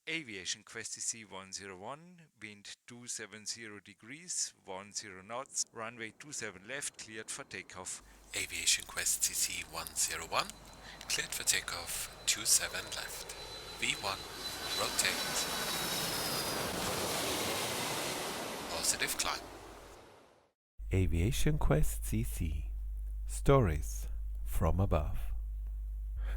Aviation-Quest.cc 101, wind 270 degrees, 10 knots, runway 27 left, cleared for takeoff. Aviation-Quest.cc 101, cleared for takeoff 27 left. V1, rotate. Positive climb. Aviation-Quest.cc Stories from above.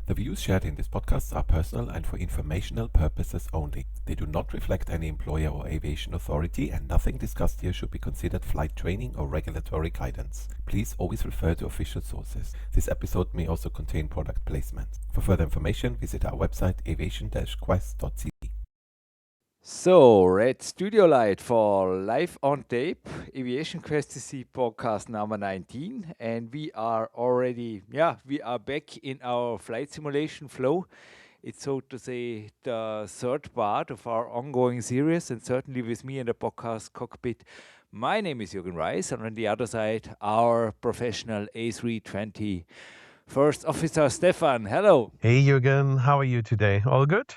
The views shared in this podcast are personal and for informational purposes only. They do not reflect any employer or aviation authority, and nothing discussed here should be considered flight training or regulatory guidance. Please always refer to official sources. This episode may also contain product placement. For further information, visit our website aviation-quest.cc. So, Red Studio Light for Live on Tape, Aviation Quest.cc podcast number 19. And we are back in our flight simulation flow. It's so to say the third part of our ongoing series, and certainly with me in the podcast cockpit. My name is Jürgen Reis, and on the other side, our professional A320 first officer, Stefan. Hello. Hey Jürgen, how are you today? All good?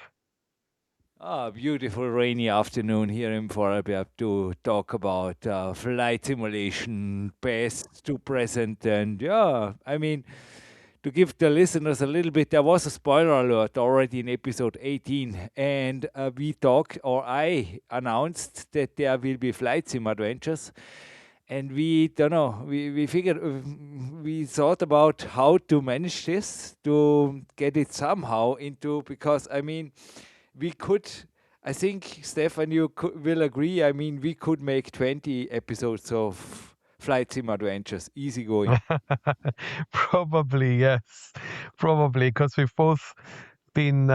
Beautiful rainy afternoon here in Vorarlberg to talk about flight simulation, past to present, and to give the listeners a little bit, there was a spoiler alert already in episode 18, and I announced that there will be FlightSim Adventures, and we don't know, we figured, we thought about how to manage this, to get it somehow into, because we could, I think, Stefan, you will agree. I mean, we could make 20 episodes of Flight Sim Adventures, easy going. Probably, yes. Probably, because we've both been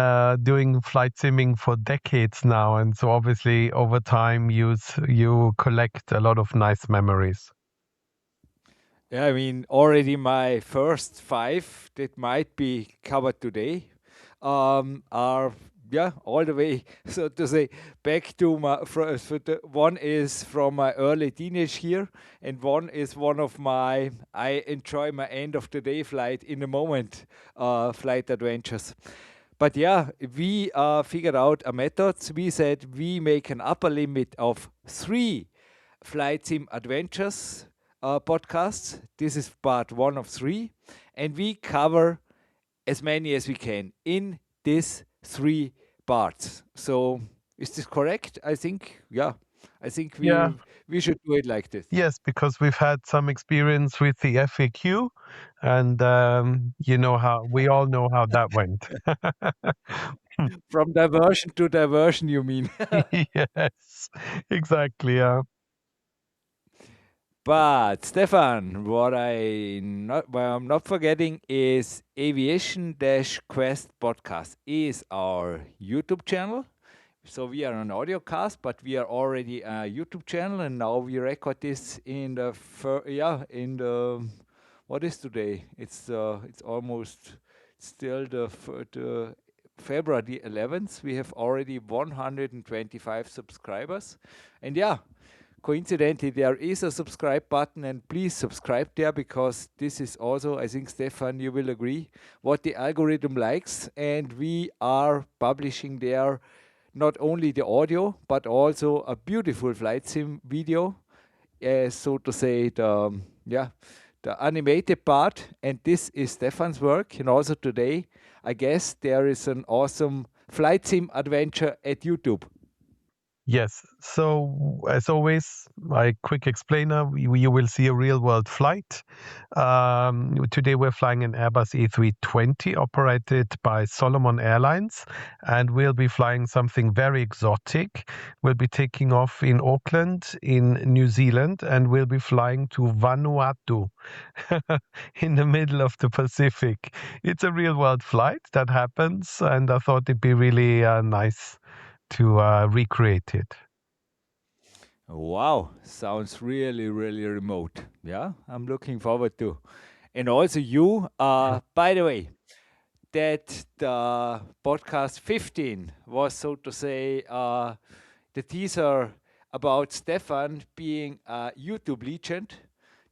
doing flight simming for decades now. And so obviously over time you collect a lot of nice memories. Yeah, I mean, already my first five that might be covered today are all the way, so to say, back to my one is from my early teenage year, and one is one of my I enjoy my end of the day flight in the moment flight adventures. But yeah, we figured out a method. We said we make an upper limit of 3 flight sim adventures podcasts. This is part 1 of 3, and we cover as many as we can in this 3 parts. So is this correct? I think, yeah. I think Yeah, we should do it like this. yes, because we've had some experience with the FAQ and we all know how that went. From diversion to diversion, you mean? Yes, exactly. Yeah. But Stefan, what I'm not forgetting is Aviation-Quest podcast is our YouTube channel. So we are an audio cast, but we are already a YouTube channel, and now we record this in the what is today? It's almost still the February 11th. We have already 125 subscribers, and yeah, coincidentally, there is a subscribe button, and please subscribe there, because this is also, I think, Stefan, you will agree, what the algorithm likes, and we are publishing there not only the audio but also a beautiful flight sim video, so to say, the animated part, and this is Stefan's work. And also today, I guess there is an awesome flight sim adventure at YouTube. Yes. So as always, my quick explainer, you will see a real world flight. Today we're flying an Airbus A320 operated by Solomon Airlines, and we'll be flying something very exotic. We'll be taking off in Auckland in New Zealand, and we'll be flying to Vanuatu in the middle of the Pacific. It's a real world flight that happens, and I thought it'd be really nice to recreate it. Wow, sounds really, really remote. Yeah, I'm looking forward to. And also you, by the way, that the podcast 15 was, so to say, the teaser about Stefan being a YouTube legend.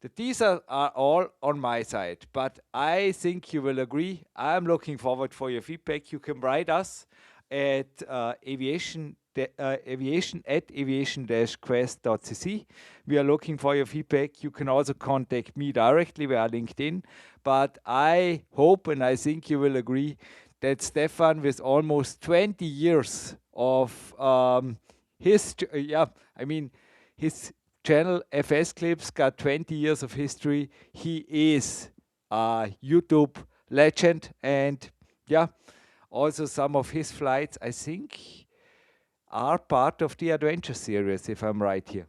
The teasers are all on my side, but I think you will agree. I'm looking forward for your feedback. You can write us at aviation at aviation-quest.cc. We are looking for your feedback. You can also contact me directly via LinkedIn. But I hope and I think you will agree that Stefan, with almost 20 years of history, I mean, his channel FS Clips got 20 years of history. He is a YouTube legend, and yeah, also some of his flights, I think, are part of the Adventure series, if I'm right here.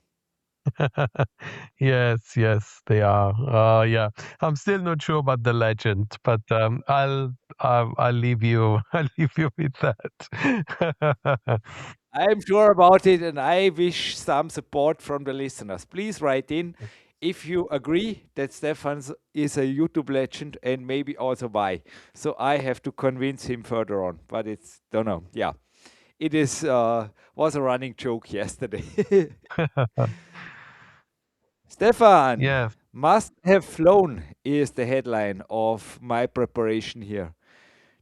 Yes, yes, they are. Yeah, I'm still not sure about the legend, but I'll leave you I'll leave you with that. I'm sure about it, and I wish some support from the listeners. Please write in if you agree that Stefan is a YouTube legend, and maybe also why. So I have to convince him further on, but it's don't know. Yeah, it is was a running joke yesterday. Stefan, Yeah. must have flown is the headline of my preparation here.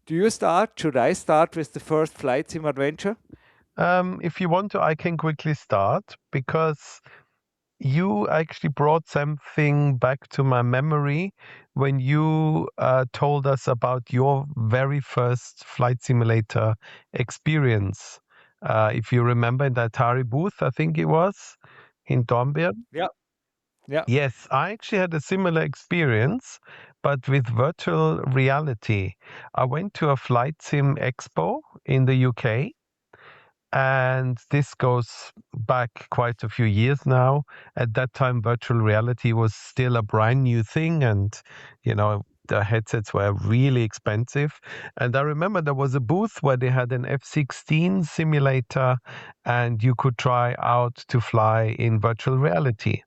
Do you start? Should I start with the first flight sim adventure? If you want to, I can quickly start because you actually brought something back to my memory when you told us about your very first flight simulator experience. If you remember in the Atari booth, I think it was in Dornbirn. Yeah, yeah, Yes, I actually had a similar experience, but with virtual reality. I went to a flight sim expo in the UK, and this goes back quite a few years now. At that time, virtual reality was still a brand new thing, and you know, the headsets were really expensive. And I remember there was a booth where they had an F-16 simulator, and you could try out to fly in virtual reality.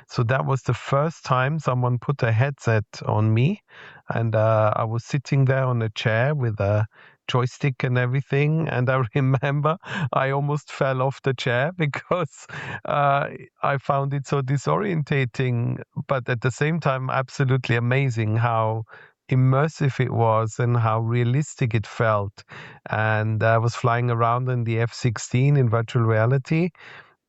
So that was the first time someone put a headset on me, and I was sitting there on a chair with a joystick and everything. And I remember I almost fell off the chair because uh, I found it so disorientating, but at the same time, absolutely amazing how immersive it was and how realistic it felt. And I was flying around in the F-16 in virtual reality,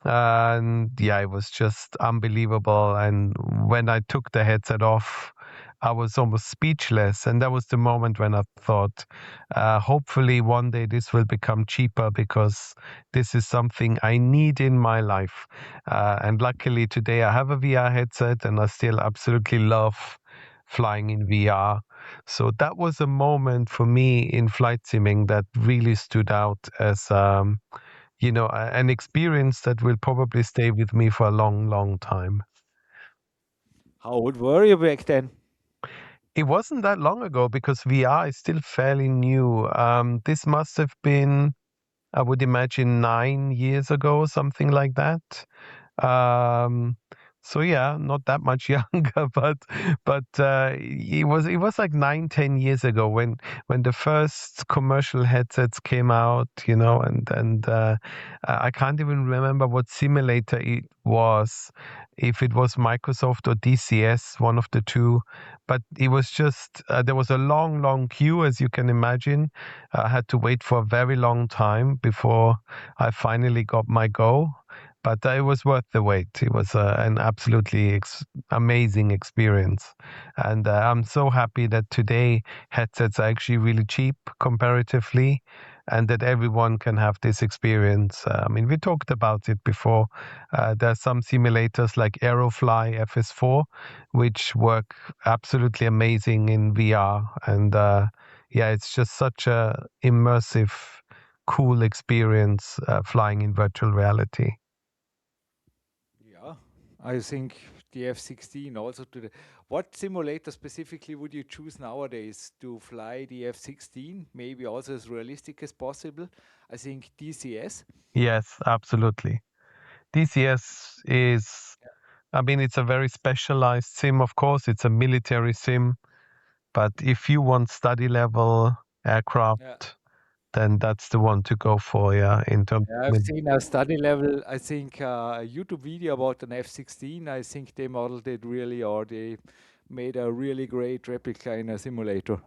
and yeah, it was just unbelievable. And when I took the headset off, I was almost speechless. And that was the moment when I thought, hopefully one day this will become cheaper because this is something I need in my life. And luckily today I have a VR headset and I still absolutely love flying in VR. So that was a moment for me in flight simming that really stood out as an experience that will probably stay with me for a long, long time. how old were you back then? It wasn't that long ago because VR is still fairly new. This must have been, I would imagine, 9 years ago, something like that. Um, so yeah, not that much younger, but it was like 9, 10 years ago when the first commercial headsets came out, and I can't even remember what simulator it was, if it was Microsoft or DCS, one of the two. But it was just there was a long, long queue, as you can imagine. I had to wait for a very long time before I finally got my go, but it was worth the wait. It was an absolutely amazing experience. And I'm so happy that today headsets are actually really cheap comparatively, and that everyone can have this experience. I mean, we talked about it before. There's some simulators like Aerofly FS4, which work absolutely amazing in VR. And yeah, it's just such a immersive, cool experience flying in virtual reality. Yeah, I think the F-16 also to the. What simulator specifically would you choose nowadays to fly the F-16? Maybe also as realistic as possible. I think DCS. Yes, absolutely. DCS is, I mean, it's a very specialized sim, of course. It's a military sim. But if you want study level Yeah. aircraft, then that's the one to go for, yeah, in terms Yeah, I've of. seen a study level. I think a YouTube video about an F-16. I think they modeled it really, or they made a really great replica in a simulator.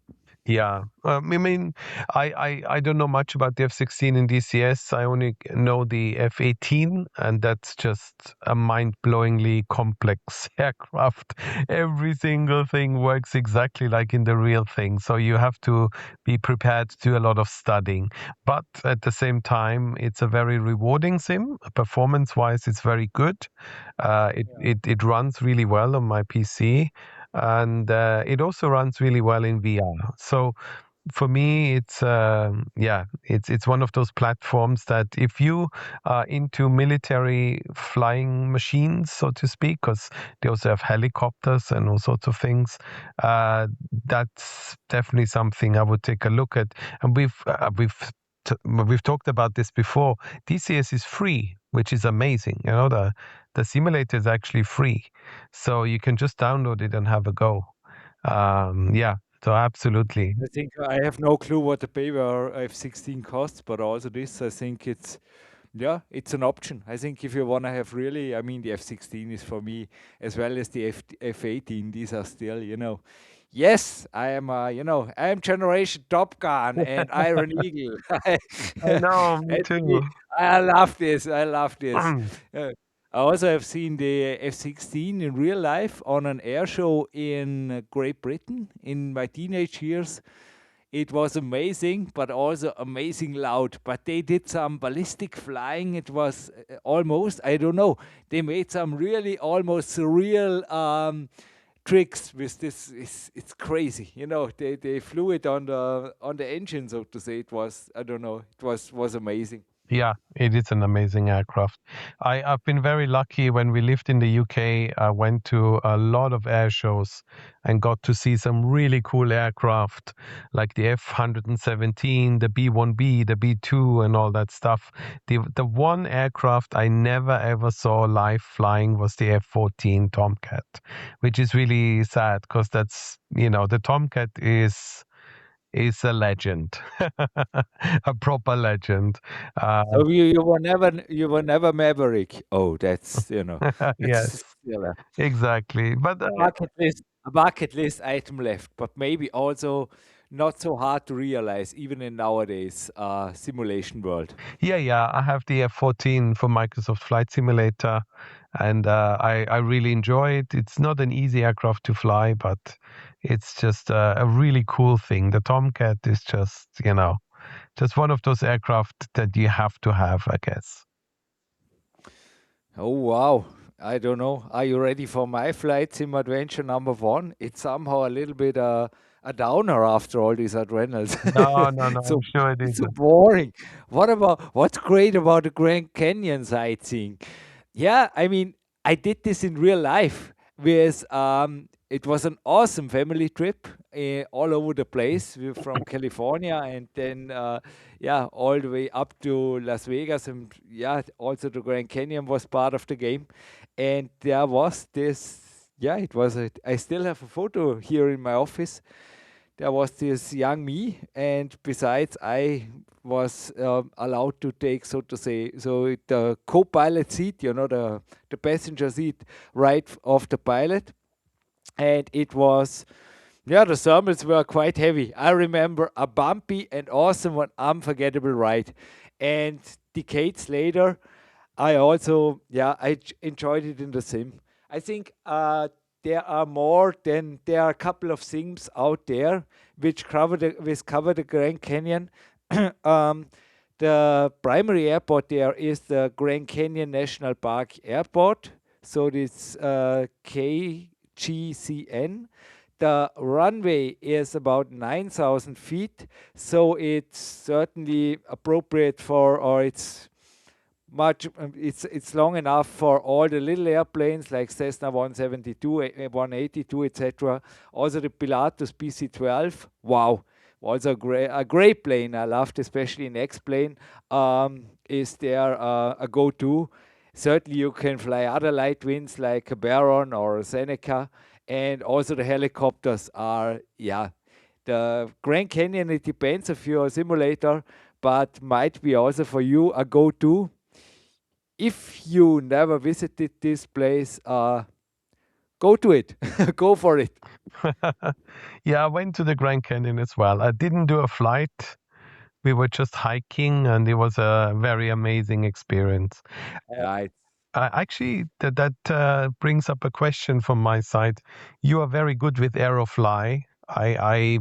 Yeah, I mean, I don't know much about the F-16 in DCS. I only know the F-18, and that's just a mind-blowingly complex aircraft. Every single thing works exactly like in the real thing, so you have to be prepared to do a lot of studying. But at the same time, it's a very rewarding sim. Performance-wise, it's very good. It runs really well on my PC, and it also runs really well in VR. So for me, it's one of those platforms that if you are into military flying machines, so to speak, because they also have helicopters and all sorts of things, that's definitely something I would take a look at. And we've talked about this before. DCS is free, which is amazing. You know, the simulator is actually free, so you can just download it and have a go. Yeah, so absolutely. I think I have no clue what the Bayer F-16 costs, but also this, I think yeah, it's an option. I think if you want to have really, I mean, the F-16 is for me as well as the F-18. These are still, yes, I am, I am Generation Top Gun and Iron Eagle. I know, me And too. I love this. I love this. Uh, I also have seen the F-16 in real life on an air show in Great Britain in my teenage years. It was amazing, but also amazing loud. But they did some ballistic flying. It was almost, I don't know, they made some really almost surreal tricks with this. It's crazy, They flew it on the engine, so to say. It was, I don't know, it was amazing. Yeah, it is an amazing aircraft. I've been very lucky when we lived in the UK. I went to a lot of air shows and got to see some really cool aircraft like the F-117, the B-1B, the B-2 and all that stuff. The one aircraft I never ever saw live flying was the F-14 Tomcat, which is really sad because that's, the Tomcat is a legend, a proper legend. So you were never Maverick. Oh, that's Yes, that's still exactly. But a bucket list item left, but maybe also not so hard to realize even in nowadays simulation world. yeah, I have the F-14 for Microsoft Flight Simulator, and I really enjoy it. It's not an easy aircraft to fly, but it's just a really cool thing. The Tomcat is just one of those aircraft that you have to have, I guess. Oh wow. I don't know. Are you ready for my FlightSim Adventure number one? It's somehow a little bit a downer after all these adrenals. No, so I'm sure it it's so isn't. boring. What's great about the Grand Canyon sightseeing? Yeah, I mean, I did this in real life with it was an awesome family trip all over the place. We're from California and then yeah, all the way up to Las Vegas, and yeah, also the Grand Canyon was part of the game. And there was this, yeah, I still have a photo here in my office. There was this young me, and besides, I was allowed to take, so to say, the co-pilot seat, the passenger seat, right off the pilot, and it was, yeah, the thermals were quite heavy. I remember a bumpy and awesome and unforgettable ride, and decades later, I also, yeah, enjoyed it in the sim. I think there are a couple of sims out there which cover the Grand Canyon. um, the primary airport there is the Grand Canyon National Park Airport. So this KGCN. The runway is about 9,000 feet, so it's certainly appropriate for, or it's long enough for all the little airplanes like Cessna 172, 182, etc. Also the Pilatus PC-12. Wow, also a great plane. I loved, especially an X-plane. Is there a go-to? Certainly, you can fly other light winds like a Baron or a Seneca, and also the helicopters are, yeah. The Grand Canyon, it depends if you're a simulator, but might be also for you a go-to if you never visited this place. go to it. Go for it. Yeah, I went to the Grand Canyon as well. I didn't do a flight. We were just hiking, and it was a very amazing experience. Right. Actually, that brings up a question from my side. You are very good with Aerofly. I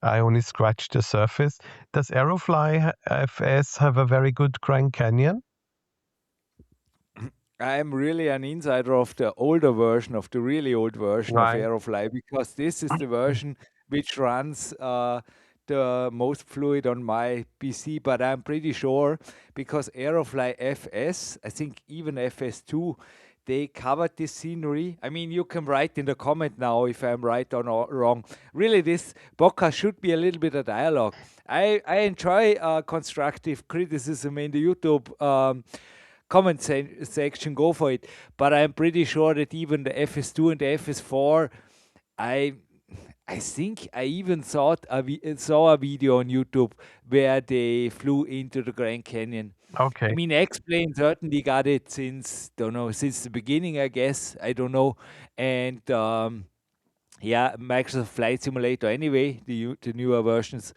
only scratched the surface. Does Aerofly FS have a very good Grand Canyon? I'm really an insider of the older version, of the really old version of Right. Aerofly, because this is the version which runs the most fluid on my PC. But I'm pretty sure because Aerofly FS, I think even FS2, they covered this scenery. I mean, you can write in the comment now if I'm right or not wrong. Really, this podcast should be a little bit of dialogue. I enjoy constructive criticism in the YouTube comment section, go for it. But I'm pretty sure that even the FS2 and the FS4, I I think I even saw a video on YouTube where they flew into the Grand Canyon. I Okay. mean, X-Plane certainly got it since, don't know, since the beginning, I guess. I don't know. And yeah, Microsoft Flight Simulator anyway, the newer versions,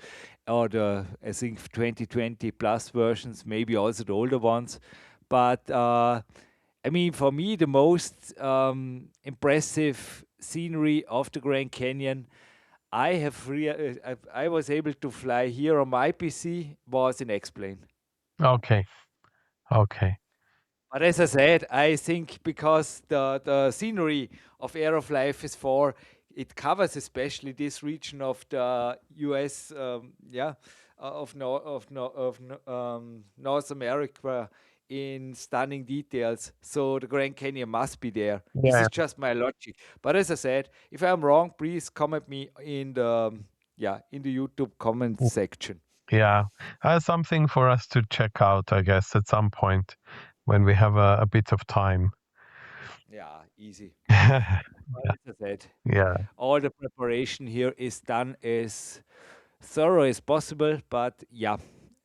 or the, I think, 2020 plus versions, maybe also the older ones. But I mean, for me, the most impressive scenery of the Grand Canyon I was able to fly here on my PC was in X-Plane. Okay. Okay. But as I said, I think because the scenery of Aerofly FS4, it covers especially this region of the US, North America in stunning details. So the Grand Canyon must be there. This Yeah. is just my logic. But as I said, if I'm wrong, please comment me in the YouTube comments section. Yeah. Something for us to check out, I guess, at some point when we have a bit of time. Yeah, easy. Yeah. But as I said, Yeah. all the preparation here is done as thorough as possible. But yeah,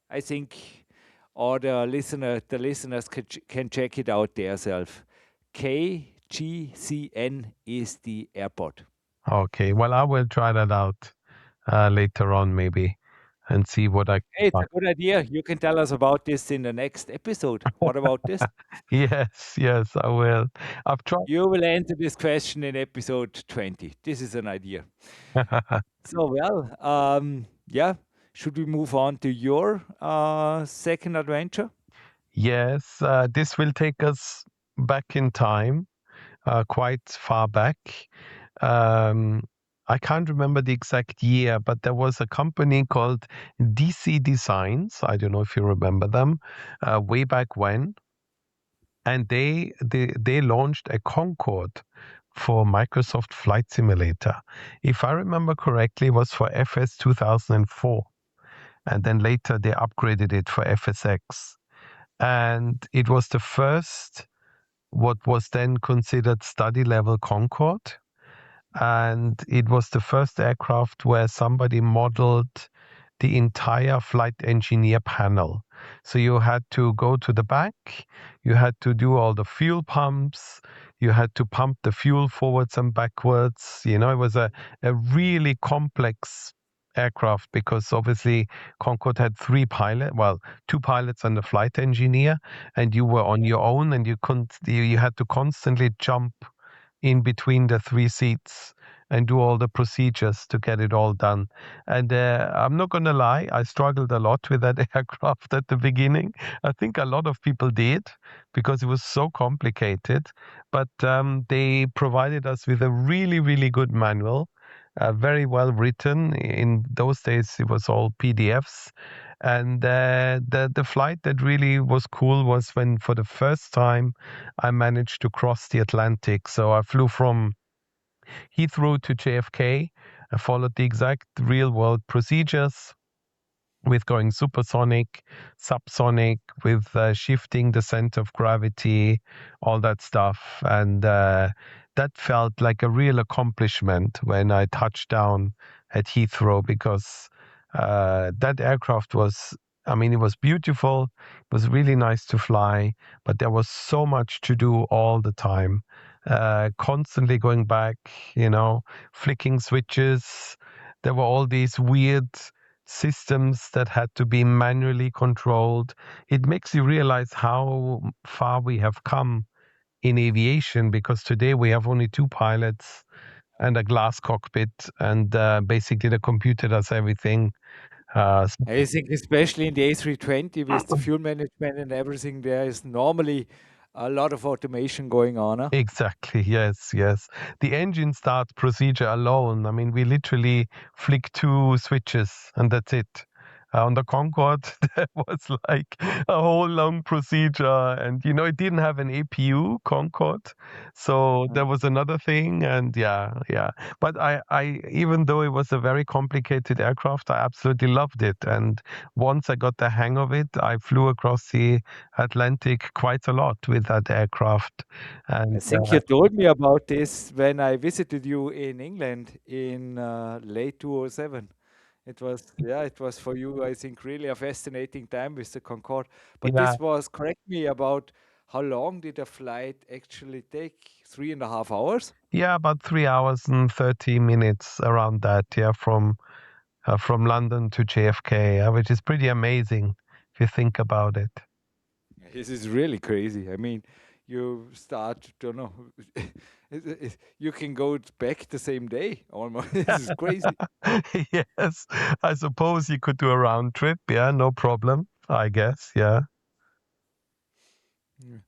I think all the listeners can check it out themselves. KGCN is the airport. Okay. Well, I will try that out later on, maybe, and see what I Hey, it's can a good idea. You can tell us about this in the next episode. What about this? find. Yes, yes, I will. I've tried. You will answer this question in episode 20. This is an idea. So, well, yeah, should we move on to your second adventure? Yes, this will take us back in time, quite far back. Um, I can't remember the exact year, but there was a company called DC Designs. I don't know if you remember them, way back when, and they launched a Concorde for Microsoft Flight Simulator. If I remember correctly, it was for FS 2004, and then later they upgraded it for FSX. And it was the first, what was then considered study level Concorde. And it was the first aircraft where somebody modeled the entire flight engineer panel. So you had to go to the back, you had to do all the fuel pumps, you had to pump the fuel forwards and backwards. You know, it was a really complex aircraft because obviously Concorde had two pilots and a flight engineer, and you were on your own, and you had to constantly jump in between the three seats and do all the procedures to get it all done. And I'm not going to lie, I struggled a lot with that aircraft at the beginning. I think a lot of people did because it was so complicated. But they provided us with a really, really good manual. Very well written. In those days, it was all PDFs. And the flight that really was cool was when, for the first time, I managed to cross the Atlantic. So I flew from Heathrow to JFK. I followed the exact real world procedures with going supersonic, subsonic, with shifting the center of gravity, all that stuff. And that felt like a real accomplishment when I touched down at Heathrow because that aircraft was, I mean, it was beautiful. It was really nice to fly, but there was so much to do all the time. constantly going back, flicking switches. There were all these weird systems that had to be manually controlled. It makes you realize how far we have come in aviation, because today we have only two pilots and a glass cockpit, and basically the computer does everything. I think especially in the A320 with the fuel management and everything, there is normally a lot of automation going on. Huh? Exactly. Yes, yes. The engine start procedure alone. I mean, we literally flick two switches and that's it. On the Concorde, there was like a whole long procedure, and it didn't have an APU Concorde, so there was another thing, and yeah, yeah. But even though it was a very complicated aircraft, I absolutely loved it. And once I got the hang of it, I flew across the Atlantic quite a lot with that aircraft. I And think you told me about this when I visited you in England in late 2007. It was for you, I think, really a fascinating time with the Concorde. But yeah, this was, correct me, about how long did the flight actually take? 3.5 hours? yeah, about 3 hours and 30 minutes around that. Yeah, from London to JFK, which is pretty amazing if you think about it. This is really crazy. I mean, you start, don't know, you can go back the same day almost. This is crazy. Yes, I suppose you could do a round trip. Yeah, no problem, I guess. Yeah.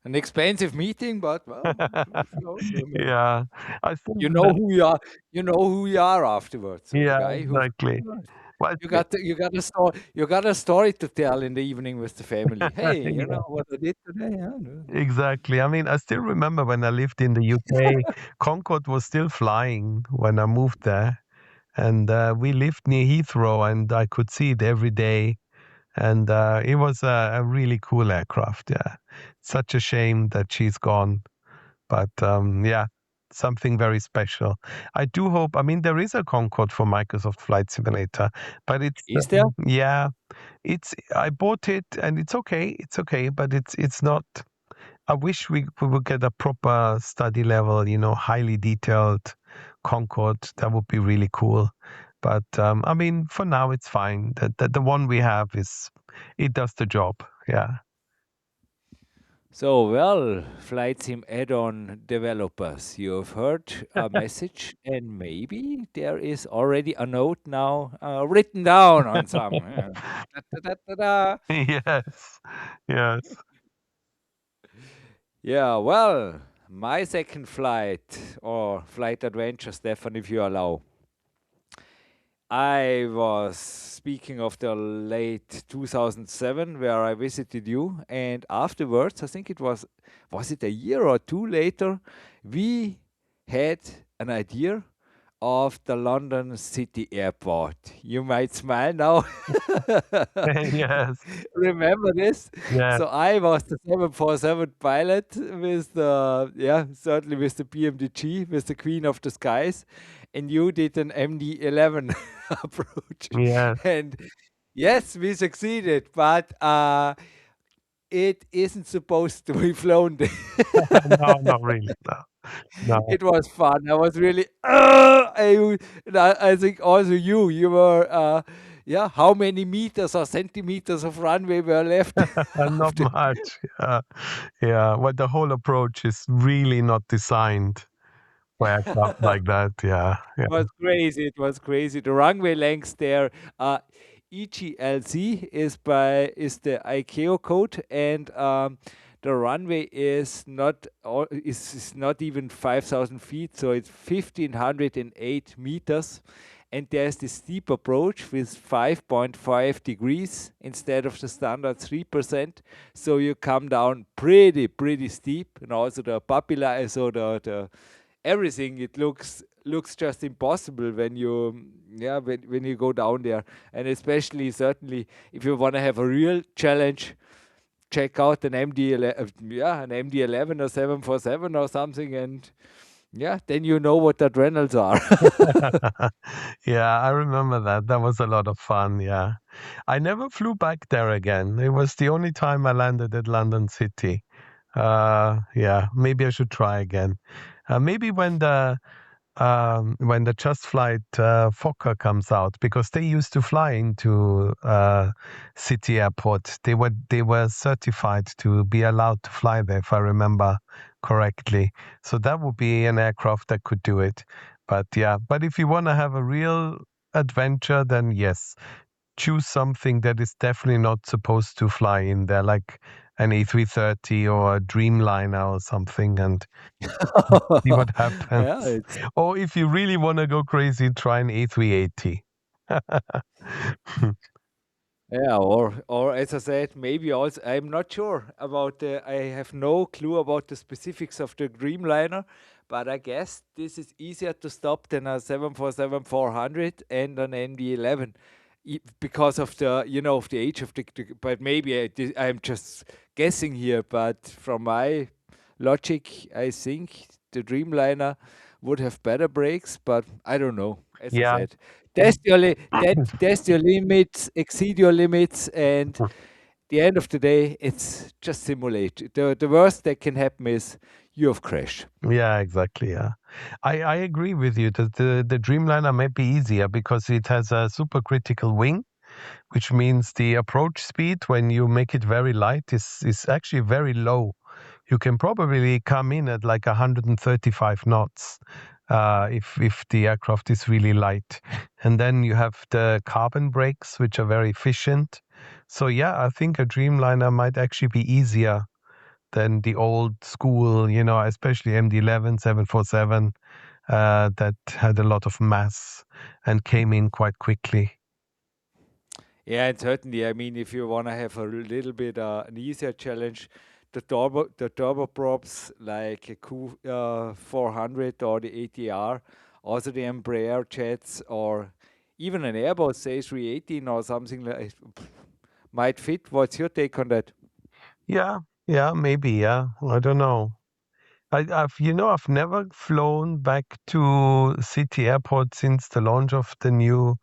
An expensive meeting, but well, sure. I mean, Yeah, I still you do know that. who you are. You know who you are afterwards. So the Yeah, guy who exactly. Well, you got a story to tell in the evening with the family. Hey, you yeah, know what I did today? Huh? No. exactly. I mean, I still remember when I lived in the UK, Concorde was still flying when I moved there. And we lived near Heathrow, and I could see it every day. And it was a really cool aircraft. Yeah, such a shame that she's gone, but yeah, something very special. I do hope. I mean, there is a Concorde for Microsoft Flight Simulator, but it's Is there? yeah, it's. I bought it, and it's okay. It's okay, but it's not. I wish we would get a proper study level, highly detailed Concorde. That would be really cool. But I mean, for now, it's fine. The one we have it does the job. Yeah. So, well, Flight Sim add-on developers, you have heard a message, and maybe there is already a note now written down on some. Da, da, da, da, da. Yes. Yes. Yeah, well, my second flight or flight adventure, Stefan, if you allow. I was speaking of the late 2007 where I visited you, and afterwards, I think was it a year or two later, we had an idea of the London City Airport. You might smile now. Yes. Remember this? Yeah. So I was the 747 pilot with certainly with the PMDG, with the Queen of the Skies, and you did an MD-11 approach. Yes. And yes, we succeeded, but it isn't supposed to be flown. No, not really. No. No. It was fun. I was really, I think also you were, how many meters or centimeters of runway were left Not after? much. Yeah. Yeah. Well, the whole approach is really not designed for aircraft like that. Yeah. Yeah. Was crazy. It was crazy. The runway lengths there, EGLC is the ICAO code, and the runway is not even 5,000 feet, so it's 1,508 meters. And there's the steep approach with 5.5 degrees instead of the standard 3%. So you come down pretty steep, and also the papilla, so the everything, it looks just impossible when when you go down there. And especially, certainly, if you want to have a real challenge, check out an MD-11 or 747 or something, and then you know what adrenals are. Yeah, I remember that. That was a lot of fun. Yeah. I never flew back there again. It was the only time I landed at London City. Yeah, maybe I should try again. Maybe when the Just Flight Fokker comes out, because they used to fly into City Airport. They were certified to be allowed to fly there, if I remember correctly. So that would be an aircraft that could do it. But yeah, but if you want to have a real adventure, then yes, choose something that is definitely not supposed to fly in there, like an A330 or a Dreamliner or something, and see what Yeah, happens. it's Or if you really want to go crazy, try an A380. yeah, or as I said, maybe also I'm not sure about the. I have no clue about the specifics of the Dreamliner, but I guess this is easier to stop than a 747-400 and an ND11, because of the of the age of the. But maybe I'm just guessing here, but from my logic, I think the Dreamliner would have better brakes, but I don't know. As I Yeah. said, test your limits, exceed your limits, and the end of the day, it's just simulate. The worst that can happen is you have crashed. Yeah, exactly. Yeah. I agree with you that the Dreamliner might be easier because it has a supercritical wing, which means the approach speed when you make it very light is actually very low. You can probably come in at like 135 knots if the aircraft is really light, and then you have the carbon brakes which are very efficient. So yeah, I think a Dreamliner might actually be easier than the old school, especially MD-11, 747, that had a lot of mass and came in quite quickly. Yeah, and certainly, I mean, if you want to have a little bit an easier challenge, the turboprops like a Q 400 or the ATR, also the Embraer jets, or even an Airbus A318 or something like might fit. What's your take on that? Yeah, yeah, maybe, yeah. I don't know. I've never flown back to City Airport since the launch of the new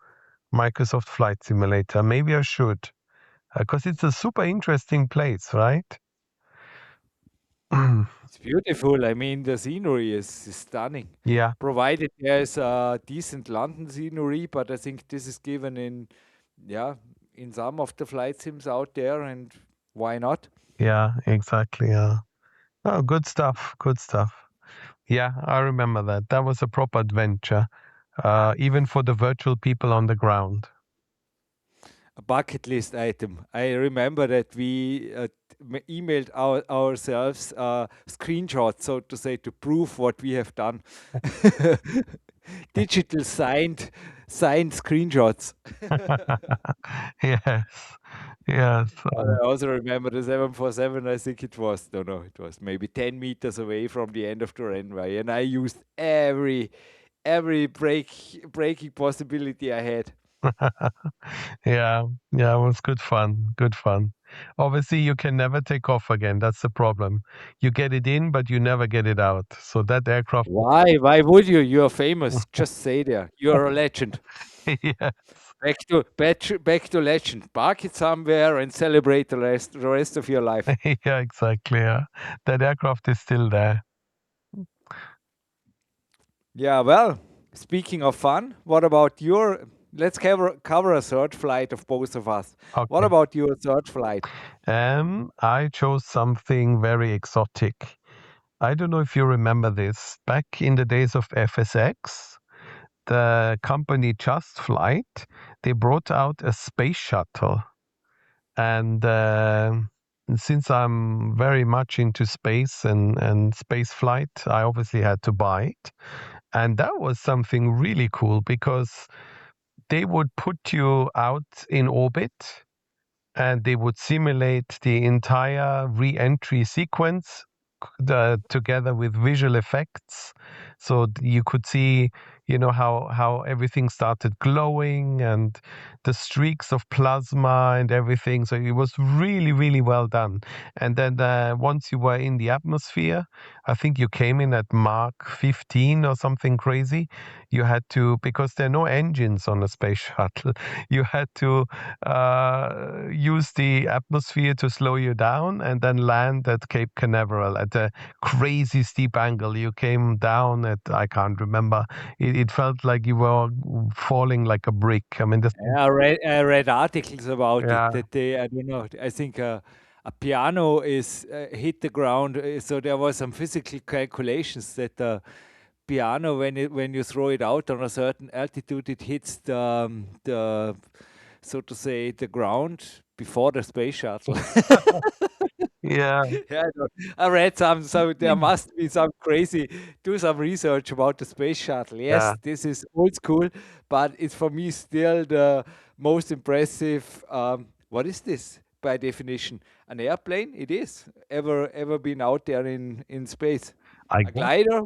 Microsoft Flight Simulator. Maybe I should, because it's a super interesting place, right? It's beautiful. I mean, the scenery is stunning. Yeah, Provided there's a decent London scenery, but I think this is given yeah, in some of the flight sims out there, and why not? yeah, exactly. Yeah. Oh, good stuff. Good stuff. Yeah, I remember that. That was a proper adventure, even for the virtual people on the ground. A bucket list item. I remember that we emailed ourselves screenshots, so to say, to prove what we have done. Digital signed screenshots. Yes, yes. But I also remember the 747, I think it was, no, no, it was maybe 10 meters away from the end of the runway. And I used every braking possibility I had. Yeah, yeah, it was good fun. Good fun. Obviously, you can never take off again. That's the problem. You get it in, but you never get it out. So that aircraft, Why? Why would you? You are famous. Just say there. You are a legend. yeah, Back to legend. Park it somewhere and celebrate the rest of your life. yeah, exactly. Yeah. That aircraft is still there. Yeah, well, speaking of fun, what about your let's cover a third flight of both of us. What Okay. about your third flight? I chose something very exotic. I don't know if you remember this. Back in the days of FSX, the company Just Flight, they brought out a space shuttle. And since I'm very much into space and space flight, I obviously had to buy it. And that was something really cool because they would put you out in orbit and they would simulate the entire re-entry sequence together with visual effects. So you could see, how everything started glowing and the streaks of plasma and everything. So it was really, really well done. And then once you were in the atmosphere, I think you came in at Mach 15 or something crazy. You had to, because there are no engines on a space shuttle, you had to use the atmosphere to slow you down and then land at Cape Canaveral at a crazy steep angle. You came down at, I can't remember, it felt like you were falling like a brick. I mean, I read articles about it yeah, that I don't know, I think a piano is hit the ground. So there was some physical calculations that the piano, when you throw it out on a certain altitude, it hits the so to say the ground before the space shuttle. yeah, Yeah, I read some, so there must be some crazy, do some research about the space shuttle. yeah. Yes, this is old school, but it's for me still the most impressive. What is this by definition? An airplane? It is. Ever been out there in space? I A guess. glider?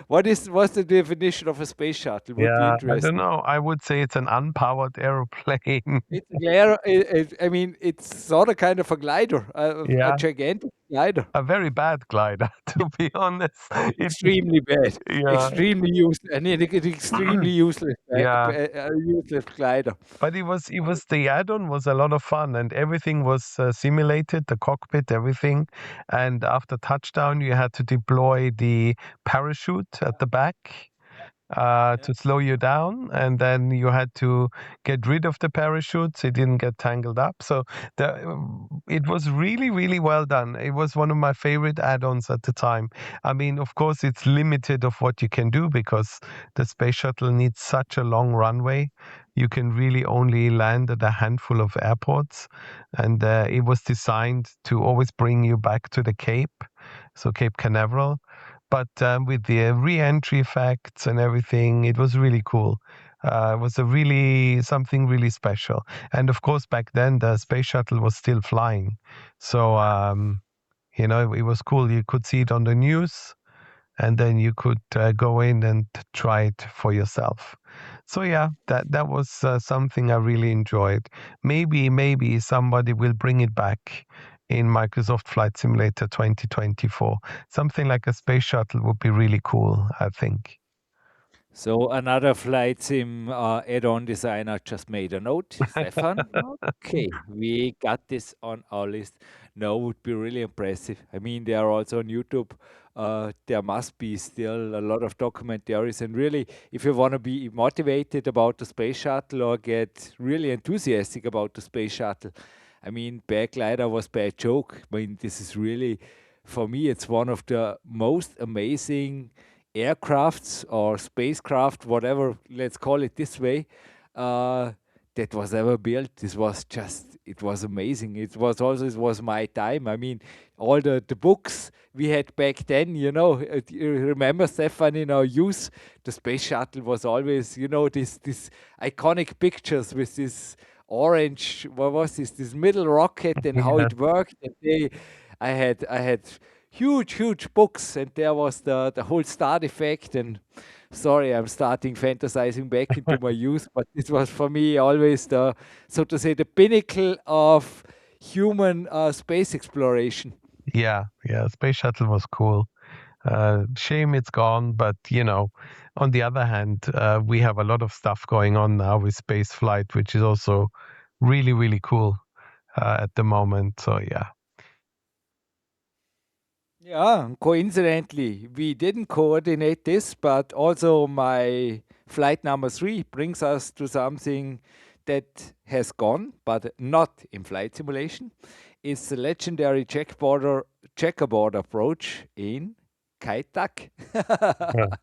What's the definition of a space shuttle? Would be Yeah, I don't interesting. know. I would say it's an unpowered airplane. It's a glider. I mean, it's sort of kind of a glider, a Yeah, gigantic glider. a very bad glider, to be honest. Extremely bad, Yeah, extremely useless, and an extremely useless, yeah. useless glider. But it was the add-on was a lot of fun, and everything was simulated, the cockpit, everything. And after touchdown, you had to deploy the parachute at the back Yeah. to slow you down, and then you had to get rid of the parachute so it didn't get tangled up. So it was really, really well done. It was one of my favorite add-ons at the time. I mean, of course, it's limited of what you can do because the space shuttle needs such a long runway. You can really only land at a handful of airports, and it was designed to always bring you back to the Cape, so Cape Canaveral. But with the re-entry effects and everything, it was really cool. It was something really special. And of course, back then the space shuttle was still flying, so it was cool. You could see it on the news, and then you could go in and try it for yourself. So yeah, that was something I really enjoyed. Maybe somebody will bring it back in Microsoft Flight Simulator 2024. Something like a space shuttle would be really cool, I think. So another flight sim add-on designer just made a note. Stefan, okay, we got this on our list. No, would be really impressive. I mean, they are also on YouTube. There must be still a lot of documentaries, and really, if you want to be motivated about the space shuttle or get really enthusiastic about the space shuttle, I mean, Glider was by a joke. I mean, this is really, for me, it's one of the most amazing aircrafts or spacecraft, whatever, let's call it this way, that was ever built. This was just, it was amazing. It was my time. I mean, all the books we had back then, you remember, Stefan, in our youth, the space shuttle was always, this iconic pictures with this orange, what was this middle rocket and how Yeah, it worked. And I had huge books, and there was the whole start effect. And sorry, I'm starting fantasizing back into my youth, but this was for me always the, so to say, the pinnacle of human space exploration. yeah, yeah. Space shuttle was cool. Shame it's gone, but on the other hand, we have a lot of stuff going on now with space flight, which is also really, really cool at the moment. So yeah. Yeah, coincidentally, we didn't coordinate this, but also my flight number 3 brings us to something that has gone, but not in flight simulation. It's the legendary checkerboard approach in Kaitak. Yeah.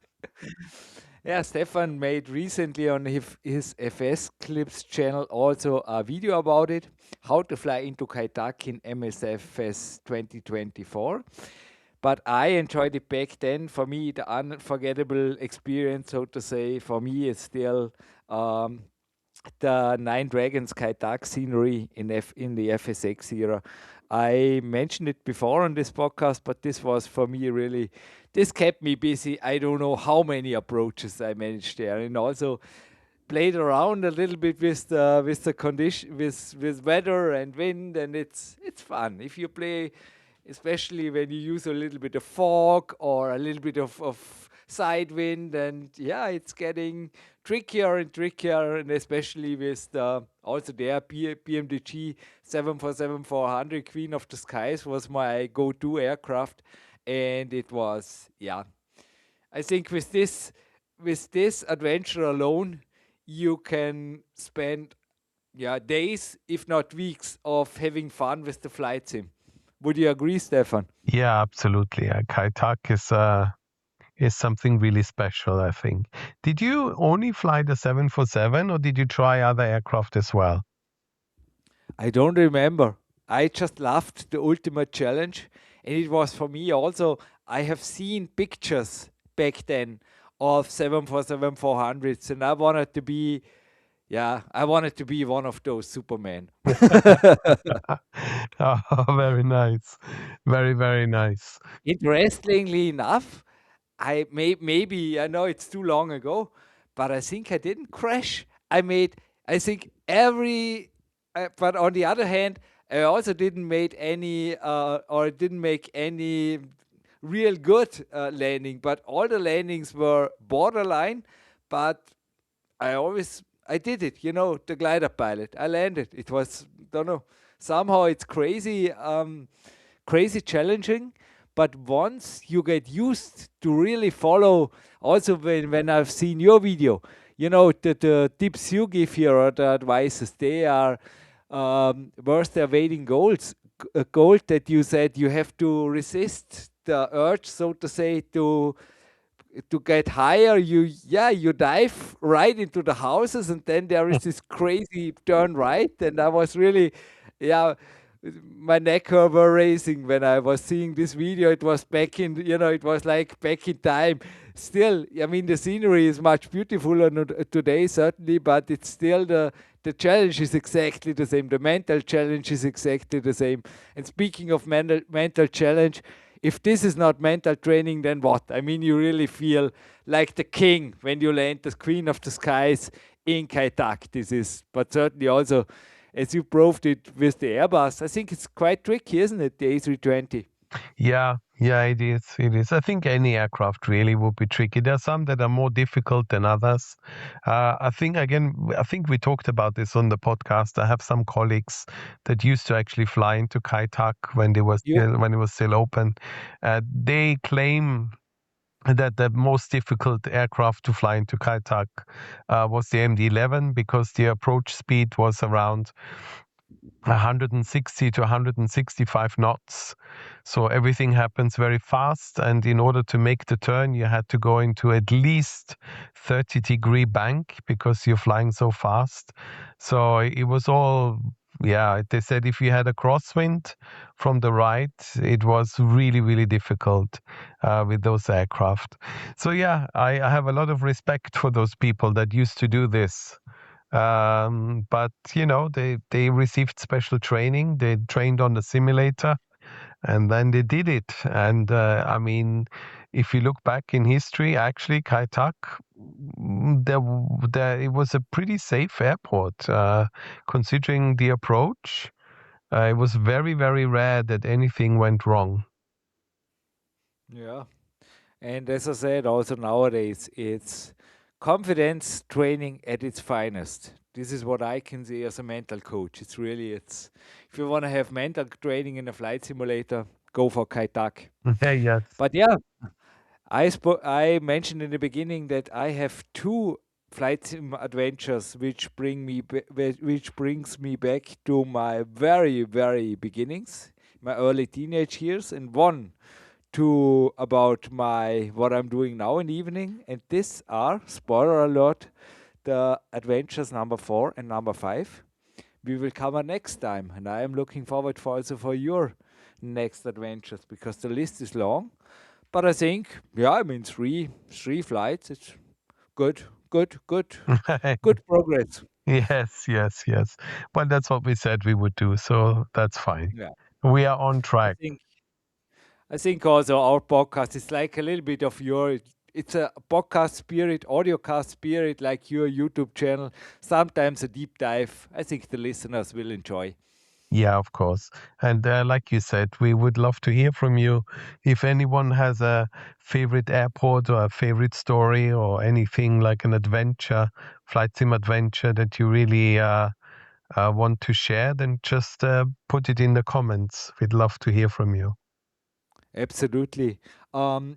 Yeah, Stefan made recently on his FS Clips channel also a video about it, how to fly into Kaitak in MSFS 2024. But I enjoyed it back then. For me, the unforgettable experience, so to say, for me, it's still um, the Nine Dragons Kaitak scenery in the FSX era. I mentioned it before on this podcast, but this was for me really, this kept me busy. I don't know how many approaches I managed there, and also played around a little bit with the condition, with weather and wind, and it's fun if you play, especially when you use a little bit of fog or a little bit of side wind, and yeah, it's getting trickier and trickier, and especially with the also there BMDG 747-400 Queen of the Skies was my go-to aircraft, and it was, yeah, I think with this adventure alone, you can spend, yeah, days, if not weeks, of having fun with the flight sim. Would you agree, Stefan? Yeah, absolutely. Kaitak is something really special, I think. Did you only fly the 747 or did you try other aircraft as well? I don't remember. I just loved the ultimate challenge, and it was for me also. I have seen pictures back then of 747-400s, and I wanted to be, yeah, I wanted to be one of those Superman. Oh, very nice. Very, very nice. Interestingly enough, maybe I know it's too long ago, but I think I didn't crash. I think every, but on the other hand, I also didn't make any or didn't make any real good landing. But all the landings were borderline. But I did it. You know, the glider pilot. I landed. It was, don't know. Somehow it's crazy. Crazy challenging, but once you get used to really follow, also when I've seen your video, you know, the tips you give here or the advices, they are worth their weight in gold that you said you have to resist the urge, so to say, to get higher. You dive right into the houses, and then there is this crazy turn right, and I was really, yeah, my neck were raising when I was seeing this video. It was back in, you know, it was like back in time. Still, I mean, the scenery is much beautifuler today, certainly, but it's still the challenge is exactly the same. The mental challenge is exactly the same. And speaking of mental challenge, if this is not mental training, then what? I mean, you really feel like the king when you land the Queen of the Skies in Kaitak. This is, but certainly also, as you proved it with the Airbus, I think it's quite tricky, isn't it, the A320? Yeah, yeah, it is. It is. I think any aircraft really would be tricky. There are some that are more difficult than others. I think we talked about this on the podcast. I have some colleagues that used to actually fly into Kaitak when You, when it was still open. They claim that the most difficult aircraft to fly into Kaitak was the MD-11 because the approach speed was around 160 to 165 knots. So everything happens very fast. And in order to make the turn, you had to go into at least 30-degree bank because you're flying so fast. So it was all, yeah, they said if you had a crosswind from the right, it was really, really difficult with those aircraft. So yeah, I have a lot of respect for those people that used to do this. But you know, they received special training. They trained on the simulator, and then they did it. And I mean, if you look back in history, actually, Kaitak, it was a pretty safe airport, considering the approach. It was very, very rare that anything went wrong. yeah. And as I said, also nowadays, it's confidence training at its finest. This is what I can say as a mental coach. It's if you want to have mental training in a flight simulator, go for Kaitak. Yes. But yeah, I mentioned in the beginning that I have two flight sim adventures which brings me back to my very beginnings, my early teenage years, and one to about my what I'm doing now in the evening. And these are, spoiler alert, the adventures number 4 and number 5. We will cover next time, and I am looking forward for also for your next adventures because the list is long. But I think, yeah, I mean three flights. It's good, good progress. Yes. Well, that's what we said we would do, so that's fine. Yeah. We are on I track. think I think also our podcast is like a little bit of your, it's a podcast spirit, audiocast spirit, like your YouTube channel. Sometimes a deep dive. I think the listeners will enjoy. Yeah, of course. And like you said, we would love to hear from you. If anyone has a favorite airport or a favorite story or anything like an adventure, flight sim adventure that you really want to share, then just put it in the comments. We'd love to hear from you. Absolutely. Um,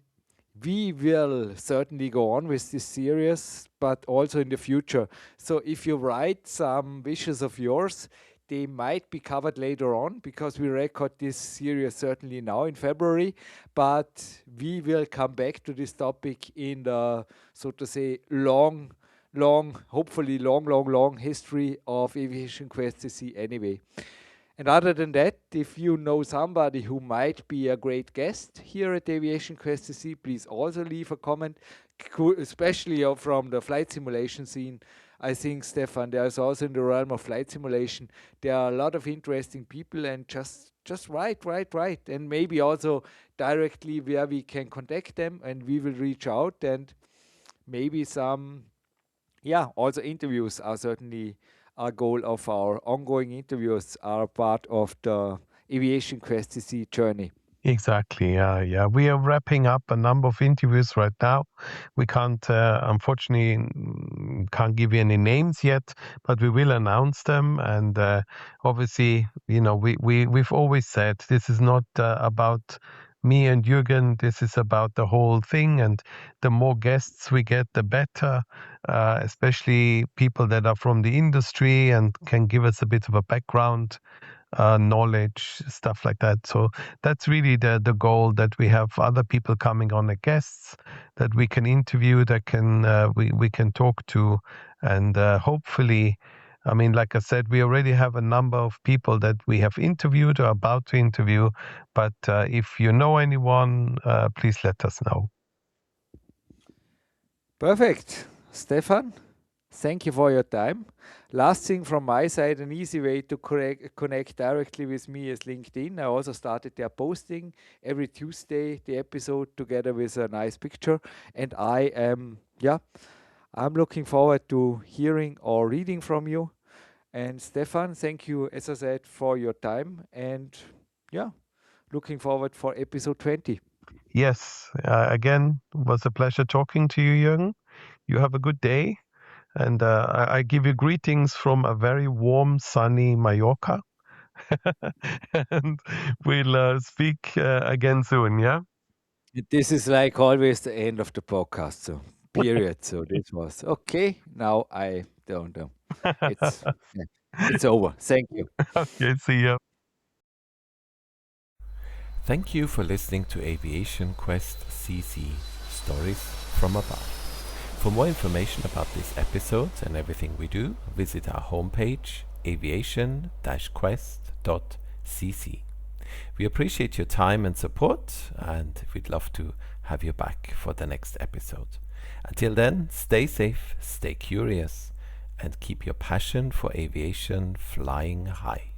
we will certainly go on with this series, but also in the future. So if you write some wishes of yours, they might be covered later on because we record this series certainly now in February, but we will come back to this topic in the, so to say, hopefully long history of Aviation-Quest.cc anyway. And other than that, if you know somebody who might be a great guest here at Aviation-Quest.cc, please also leave a comment, especially from the flight simulation scene. I think, Stefan, there's also in the realm of flight simulation, there are a lot of interesting people, and just write, and maybe also directly where we can contact them, and we will reach out, and maybe some, yeah, also interviews are certainly a goal of our ongoing interviews, are part of the Aviation-Quest.cc journey. Exactly. Yeah. We are wrapping up a number of interviews right now. We can't, unfortunately, can't give you any names yet, but we will announce them. And obviously, we've always said this is not about me and Jürgen. This is about the whole thing. And the more guests we get, the better, especially people that are from the industry and can give us a bit of a background knowledge, stuff like that. So that's really the goal, that we have other people coming on as guests that we can interview, that can we can talk to, and hopefully, I mean, like I said, we already have a number of people that we have interviewed or about to interview. But if you know anyone, please let us know. Perfect. Stefan, thank you for your time. Last thing from my side, an easy way to connect directly with me is LinkedIn. I also started there posting every Tuesday the episode together with a nice picture. And I'm looking forward to hearing or reading from you. And Stefan, thank you, as I said, for your time. And yeah, looking forward for episode 20. Yes, again, it was a pleasure talking to you, Jürgen. You have a good day. And I give you greetings from a very warm, sunny Mallorca. And we'll speak again soon, yeah? This is like always the end of the podcast, so period. So this was okay. Now I don't know. It's yeah, it's over. Thank you. Okay, see you. Thank you for listening to Aviation Quest CC Stories from Above. For more information about this episode and everything we do, visit our homepage aviation-quest.cc. We appreciate your time and support, and we'd love to have you back for the next episode. Until then, stay safe, stay curious, and keep your passion for aviation flying high.